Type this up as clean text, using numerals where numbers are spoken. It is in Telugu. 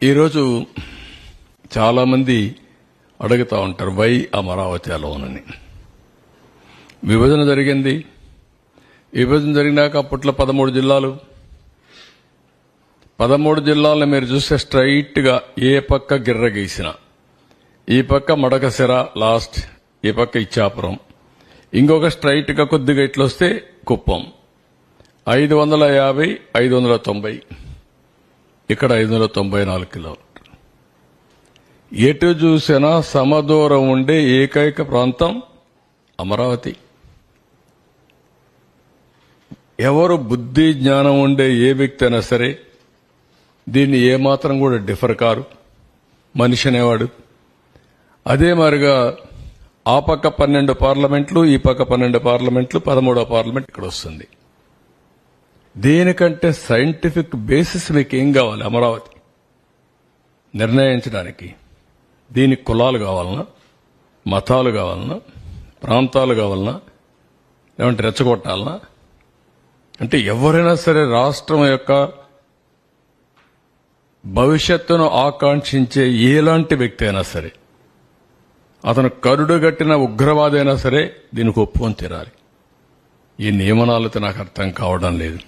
ఈరోజు చాలా మంది అడుగుతా ఉంటారు వై అమరావతి అలోనని. విభజన జరిగింది. విభజన జరిగినాక అప్పట్లో 13 జిల్లాలు. 13 జిల్లాలను మీరు చూస్తే స్ట్రైట్ గా ఏ పక్క గిర్ర గీసిన, ఈ పక్క మడకసిర లాస్ట్, ఈ పక్క ఇచ్చాపురం, ఇంకొక స్ట్రైట్ గా కొద్దిగా ఇట్లొస్తే కుప్పం. 550, 590, ఇక్కడ 594 కిలోమీటర్లు. ఎటు చూసినా సమదూరం ఉండే ఏకైక ప్రాంతం అమరావతి. ఎవరు బుద్ధి జ్ఞానం ఉండే ఏ వ్యక్తి అయినా సరే దీన్ని ఏమాత్రం కూడా డిఫర్ కారు మనిషి అనేవాడు. అదే మాదిరిగా ఆ పక్క 12 పార్లమెంట్లు, ఈ పక్క 12 పార్లమెంట్లు, 13వ పార్లమెంట్ ఇక్కడ వస్తుంది. దీనికంటే సైంటిఫిక్ బేసిస్ మీకు ఏం కావాలి అమరావతి నిర్ణయించడానికి? దీనికి కులాలు కావాలన్నా, మతాలు కావాలన్నా, ప్రాంతాలు కావాలన్నా, లేదంటే రెచ్చగొట్టాలన్నా? అంటే ఎవరైనా సరే రాష్ట్రం యొక్క భవిష్యత్తును ఆకాంక్షించే ఎలాంటి వ్యక్తి అయినా సరే, అతను కరుడుగట్టిన ఉగ్రవాదైనా సరే దీనికి ఒప్పుకొని తీరాలి. ఈ నియమనాలతో నాకు అర్థం కావడం లేదు.